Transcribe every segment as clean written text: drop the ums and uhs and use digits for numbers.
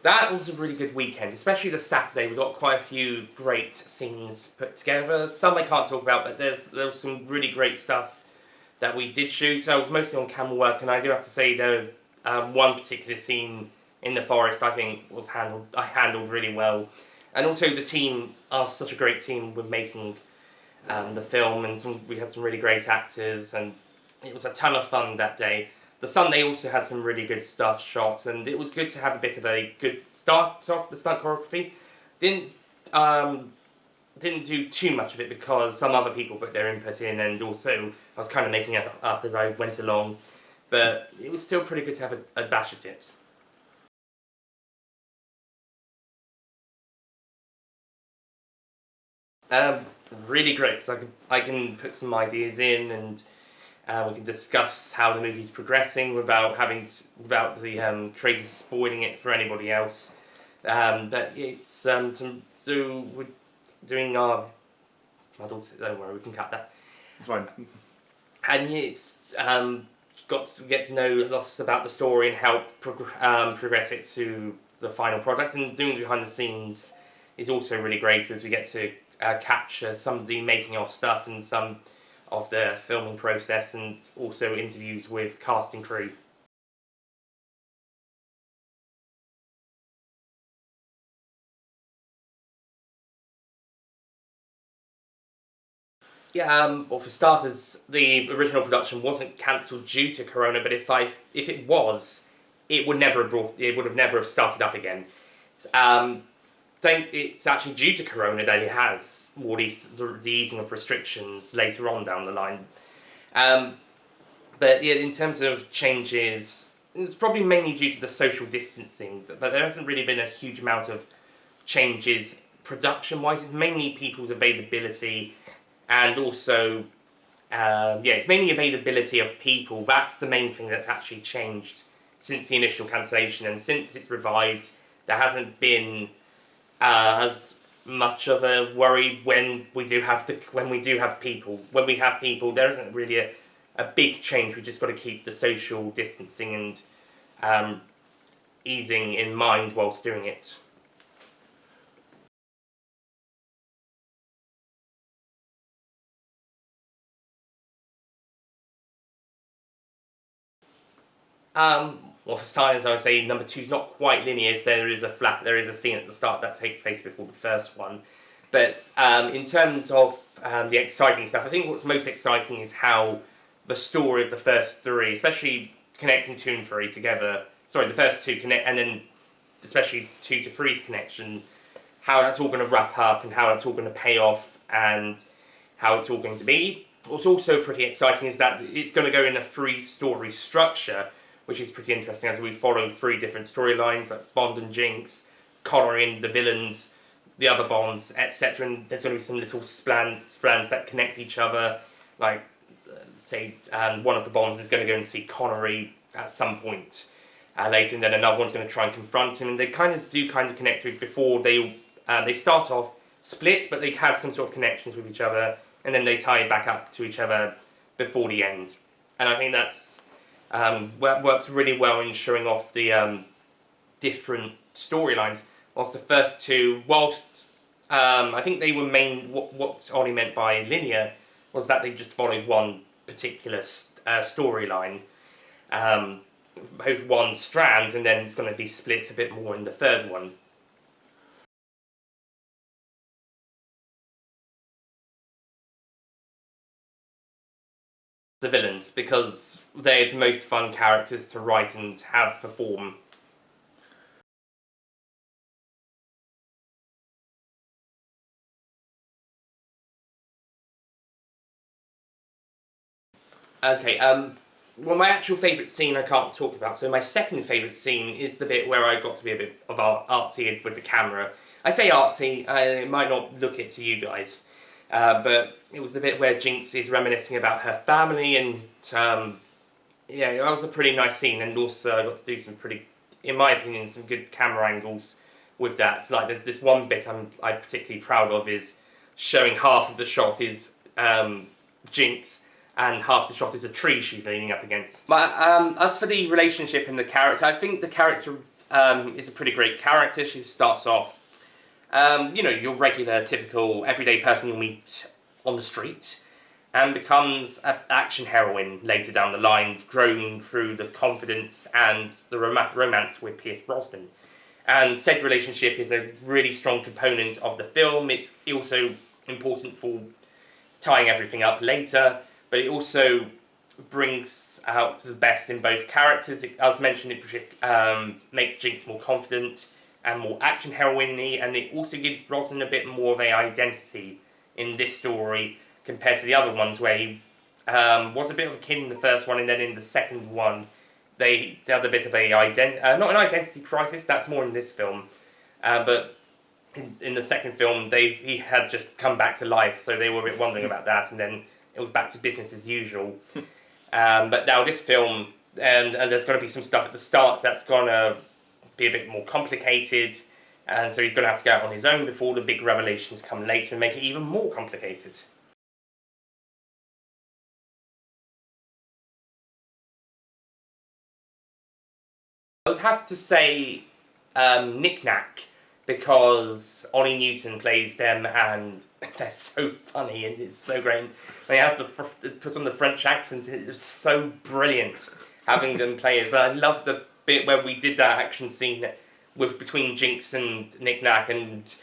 That was a really good weekend, especially the Saturday. We got quite a few great scenes put together. Some I can't talk about, but there was some really great stuff that we did shoot. So I was mostly on camera work, and I do have to say there one particular scene in the forest I think I handled really well. And also the team are such a great team with making the film, and we had some really great actors, and it was a ton of fun that day. The Sunday also had some really good stuff shot, and it was good to have a bit of a good start off the stunt choreography. Didn't do too much of it because some other people put their input in, and also I was kind of making it up as I went along. But it was still pretty good to have a bash at it. Really great, because I can put some ideas in, and we can discuss how the movie's progressing without the creators spoiling it for anybody else. But it's so we're doing our. Don't worry, we can cut that. It's fine. And it's got to get to know lots about the story and help progress it to the final product. And doing behind the scenes is also really great, as we get to capture some of the making of stuff and some of the filming process, and also interviews with cast and crew. Yeah, well, for starters, the original production wasn't cancelled due to Corona, but if it was, it would have never have started up again. It's actually due to Corona that it has more the easing of restrictions later on down the line. But yeah, in terms of changes, it's probably mainly due to the social distancing, but there hasn't really been a huge amount of changes production-wise. It's mainly people's availability, and also, it's mainly availability of people. That's the main thing that's actually changed since the initial cancellation, and since it's revived, there hasn't been as much of a worry when we do have people. When we have people, there isn't really a big change. We just got to keep the social distancing and easing in mind whilst doing it. Well, for starters, I would say number 2 is not quite linear. So there is a scene at the start that takes place before the first one. But in terms of the exciting stuff, I think what's most exciting is how the story of the first 3, especially connecting 2 and 3 together. Sorry, the first 2 connect, and then especially 2 to 3's connection. How that's all going to wrap up, and how that's all going to pay off, and how it's all going to be. What's also pretty exciting is that it's going to go in a 3-story structure, which is pretty interesting, as we follow 3 different storylines, like Bond and Jinx, Connery and the villains, the other Bonds, etc. And there's going to be some little strands that connect each other, like, say, one of the Bonds is going to go and see Connery at some point later, and then another one's going to try and confront him, and they kind of connect with before they start off split, but they have some sort of connections with each other, and then they tie back up to each other before the end. And I think that's worked really well in showing off the different storylines. Whilst the first 2, I think they were what Ollie meant by linear was that they just followed one particular storyline, one strand, and then it's going to be split a bit more in the third one. The villains, because they're the most fun characters to write and have perform. Okay, well, my actual favourite scene I can't talk about, so my second favourite scene is the bit where I got to be a bit of artsy with the camera. I say artsy, it might not look it to you guys, but it was the bit where Jinx is reminiscing about her family, and yeah, that was a pretty nice scene, and also I got to do some pretty, in my opinion, some good camera angles with that. Like, there's this one bit I'm particularly proud of, is showing half of the shot is Jinx, and half the shot is a tree she's leaning up against. But as for the relationship and the character, I think the character is a pretty great character. She starts off, your regular, typical, everyday person you'll meet on the street, and becomes an action heroine later down the line, growing through the confidence and the romance with Pierce Brosnan. And said relationship is a really strong component of the film. It's also important for tying everything up later, but it also brings out the best in both characters. As mentioned, it makes Jinx more confident and more action heroine-y, and it also gives Brosnan a bit more of an identity in this story compared to the other ones, where he was a bit of a kid in the first one, and then in the second one they had a bit of a not an identity crisis. That's more in this film, but in the second film he had just come back to life, so they were a bit wondering about that, and then it was back to business as usual. But now this film, and there's going to be some stuff at the start that's going to be a bit more complicated, and so he's going to have to go out on his own before the big revelations come later and make it even more complicated. I would have to say Knick-Knack, because Ollie Newton plays them and they're so funny and it's so great. They have to put on the French accent. It's so brilliant having them play it. I love the bit where we did that action scene between Jinx and Knick-Knack, and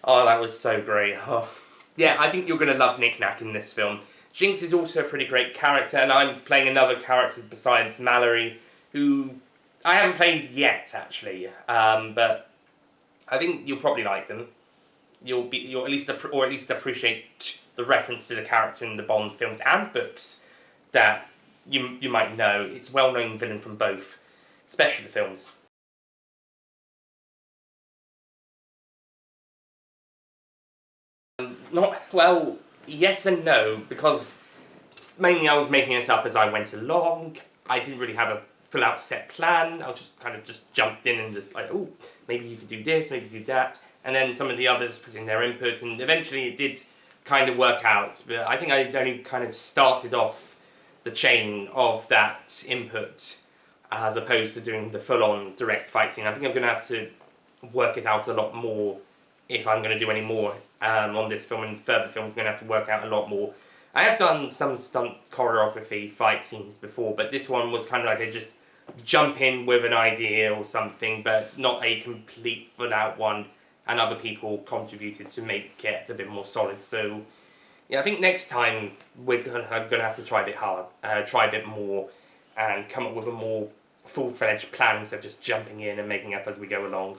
that was so great. Oh. Yeah, I think you're going to love Knick-Knack in this film. Jinx is also a pretty great character, and I'm playing another character besides Mallory, who I haven't played yet, actually, but I think you'll probably like them. You'll at least appreciate the reference to the character in the Bond films and books that you might know. It's a well-known villain from both, especially the films. Not well, yes and no, because mainly I was making it up as I went along. I didn't really have a full-out set plan. I just kind of just jumped in and just like, oh, maybe you could do this, maybe you could do that, and then some of the others put in their input, and eventually it did kind of work out. But I think I only kind of started off the chain of that input as opposed to doing the full-on direct fight scene. I think I'm going to have to work it out a lot more if I'm going to do any more on this film, and further films I'm going to have to work out a lot more. I have done some stunt choreography fight scenes before, but this one was kind of like I just jump in with an idea or something, but not a complete full-out one, and other people contributed to make it a bit more solid. So yeah, I think next time I'm going to have to try a bit harder, try a bit more, and come up with a more full-fledged plan instead of just jumping in and making up as we go along.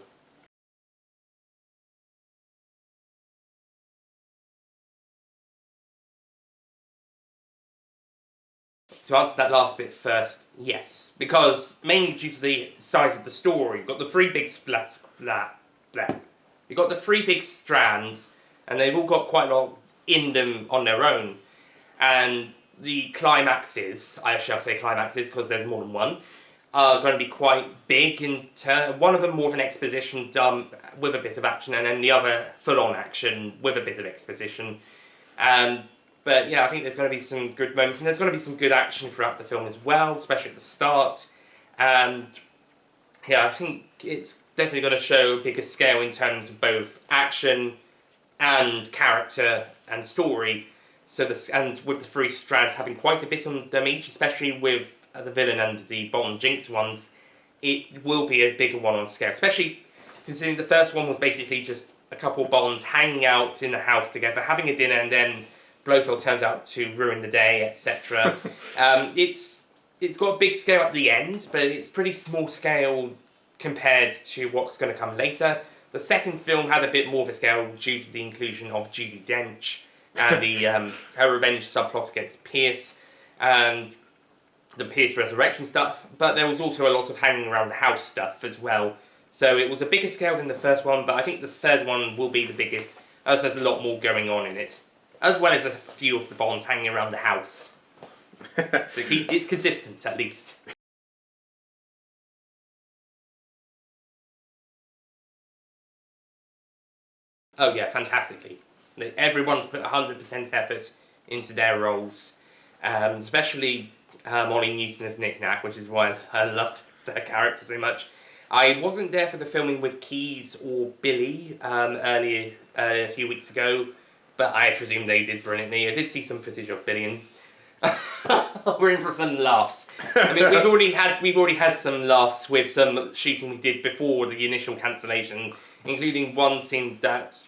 To answer that last bit first, yes. Because, mainly due to the size of the story, you've got the three big You've got the three big strands, and they've all got quite a lot in them on their own. And the climaxes, I shall say climaxes because there's more than one, are going to be quite big. One of them more of an exposition dump with a bit of action, and then the other full-on action with a bit of exposition. But yeah, I think there's going to be some good moments, and there's going to be some good action throughout the film as well, especially at the start. And yeah, I think it's definitely going to show a bigger scale in terms of both action and character and story. And with the three strands having quite a bit on them each, especially with the villain and the Bond Jinx ones, it will be a bigger one on scale. Especially considering the first one was basically just a couple of Bonds hanging out in the house together, having a dinner, and then Blofeld turns out to ruin the day, etc. It's got a big scale at the end, but it's pretty small scale compared to what's going to come later. The second film had a bit more of a scale due to the inclusion of Judi Dench and the her revenge subplot against Pierce and the Pierce resurrection stuff, but there was also a lot of hanging around the house stuff as well. So it was a bigger scale than the first one, but I think the third one will be the biggest, as there's a lot more going on in it, as well as a few of the Bonds hanging around the house. So it's consistent, at least. Oh yeah, fantastically. Everyone's put 100% effort into their roles, especially Ollie Newton as Knick-Knack, which is why I loved their character so much. I wasn't there for the filming with Keys or Billy earlier a few weeks ago, but I presume they did brilliantly. I did see some footage of Billy, and we're in for some laughs. I mean, we've already had some laughs with some shooting we did before the initial cancellation, including one scene that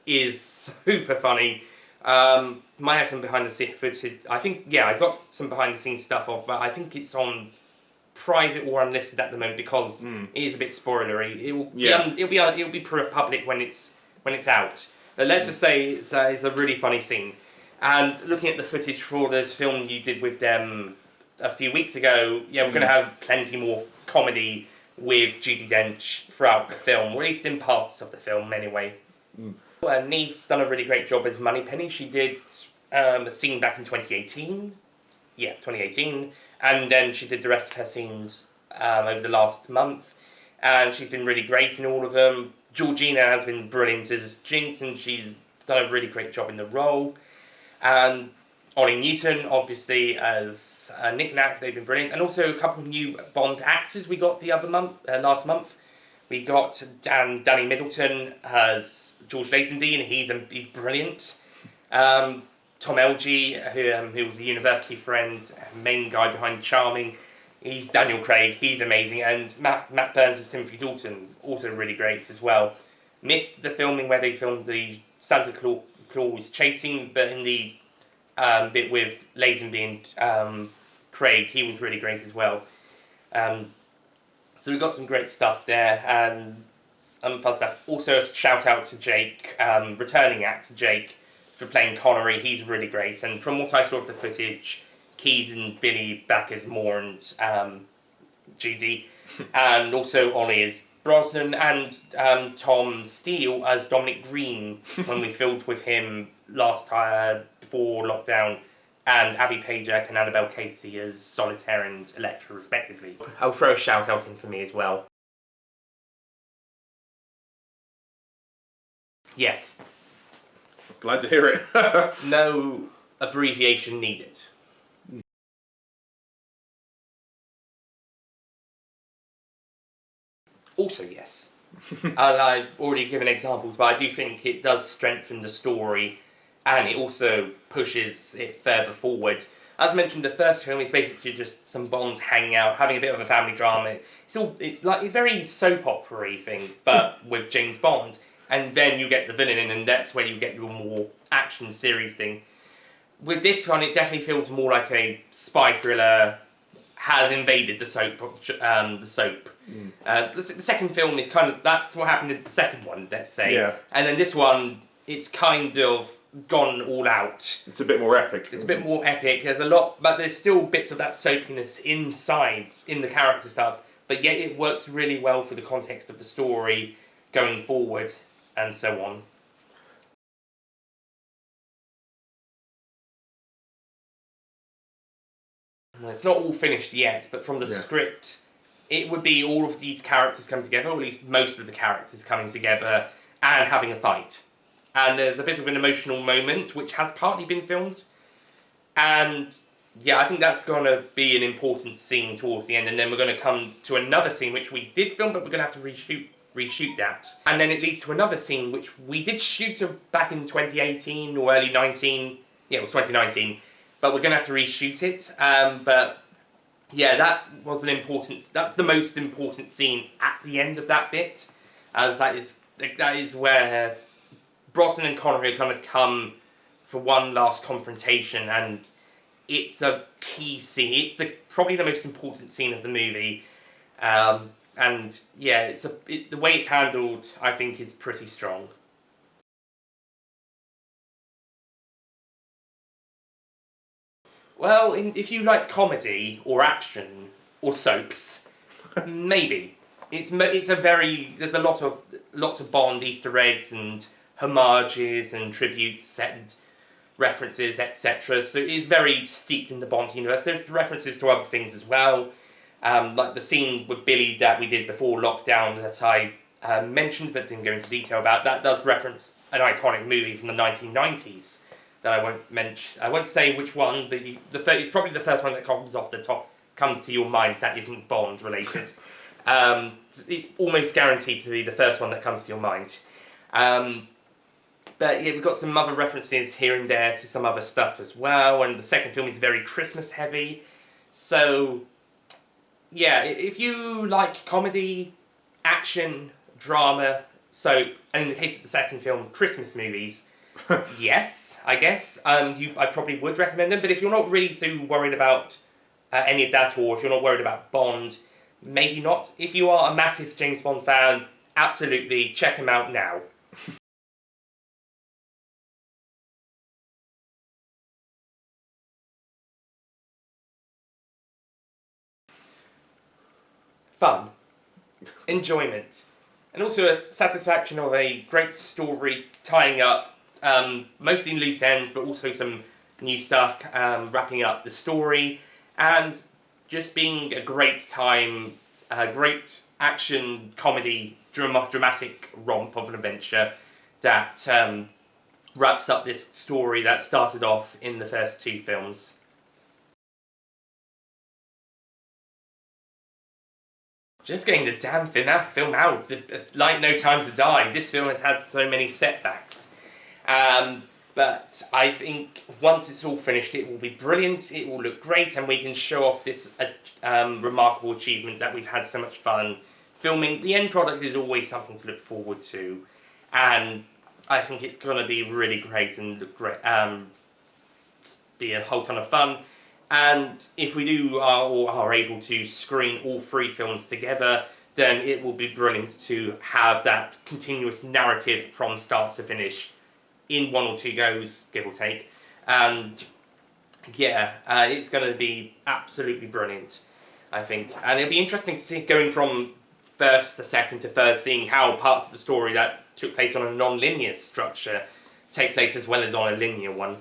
is super funny. Might have some behind the scenes footage. I think, yeah, I've got some behind the scenes stuff off, but I think it's on private or unlisted at the moment because it is a bit spoilery. It'll be public when it's out. But let's just say it's a really funny scene. And looking at the footage for this film you did with them a few weeks ago, yeah, we're going to have plenty more comedy with Judi Dench throughout the film, or at least in parts of the film anyway. Neve's done a really great job as Moneypenny. She did a scene back in 2018. Yeah, 2018. And then she did the rest of her scenes over the last month. And she's been really great in all of them. Georgina has been brilliant as Jinx, and she's done a really great job in the role. And Ollie Newton, obviously, as Nick Nack, they've been brilliant. And also a couple of new Bond actors we got last month. We got Danny Middleton as George Lazenby, and he's brilliant. Tom Elgee, who was a university friend, main guy behind Charming, he's Daniel Craig, he's amazing. And Matt Burns as Timothy Dalton, also really great as well. Missed the filming where they filmed the Santa Claus chasing, but in the bit with Lazenby and Craig, he was really great as well. So we've got some great stuff there, and some fun stuff. Also a shout out to Jake, returning actor Jake, for playing Connery. He's really great, and from what I saw of the footage, Keys and Billy back as Moore and Judy, and also Ollie as Brosnan, and Tom Steele as Dominic Green when we filmed with him last time before lockdown, and Abby Pajak and Annabelle Casey as Solitaire and Electra respectively. I'll throw a shout out in for me as well. Yes. Glad to hear it. No abbreviation needed. Also, yes. I've already given examples, but I do think it does strengthen the story, and it also pushes it further forward. As mentioned, the first film is basically just some Bonds hanging out, having a bit of a family drama. It's very soap opera-y thing, but with James Bond. And then you get the villain in, and that's where you get your more action series thing. With this one, it definitely feels more like a spy thriller has invaded the soap. The second film is that's what happened in the second one, let's say. Yeah. And then this one, it's kind of gone all out. It's a bit more epic. It's a bit more epic. There's a lot, but there's still bits of that soapiness inside in the character stuff. But yet it works really well for the context of the story going forward, and so on. Well, it's not all finished yet, but from the script, it would be all of these characters coming together, or at least most of the characters coming together and having a fight. And there's a bit of an emotional moment, which has partly been filmed. And yeah, I think that's going to be an important scene towards the end. And then we're going to come to another scene, which we did film, but we're going to have to reshoot that. And then it leads to another scene, which we did shoot back in 2018 or early 19. Yeah, it was 2019. But we're going to have to reshoot it. But yeah, that's the most important scene at the end of that bit. As that is where Brosnan and Connery are going to come for one last confrontation, and it's a key scene. It's probably the most important scene of the movie. And yeah, the way it's handled, I think, is pretty strong. Well, if you like comedy or action or soaps, maybe there's a lot of Bond Easter eggs and homages and tributes and references, etc. So it is very steeped in the Bond universe. There's references to other things as well. Like the scene with Billy that we did before lockdown that I mentioned but didn't go into detail about, that does reference an iconic movie from the 1990s that I won't mention. I won't say which one, but it's probably the first one that comes to your mind that isn't Bond related. It's almost guaranteed to be the first one that comes to your mind. But yeah, we've got some other references here and there to some other stuff as well, and the second film is very Christmas heavy. So yeah, if you like comedy, action, drama, soap, and in the case of the second film, Christmas movies, yes, I guess, I probably would recommend them. But if you're not really so worried about any of that, or if you're not worried about Bond, maybe not. If you are a massive James Bond fan, absolutely check him out now. Fun, enjoyment, and also a satisfaction of a great story tying up mostly loose ends, but also some new stuff, wrapping up the story, and just being a great time, a great action comedy dramatic romp of an adventure that wraps up this story that started off in the first two films. Just getting the damn film out, like No Time to Die. This film has had so many setbacks. But I think once it's all finished, it will be brilliant, it will look great, and we can show off this remarkable achievement that we've had so much fun filming. The end product is always something to look forward to, and I think it's going to be really great and look great, be a whole ton of fun. And if we are able to screen all three films together, then it will be brilliant to have that continuous narrative from start to finish in one or two goes, give or take. And yeah, it's going to be absolutely brilliant, I think. And it'll be interesting to see going from first to second to third, seeing how parts of the story that took place on a non-linear structure take place as well as on a linear one.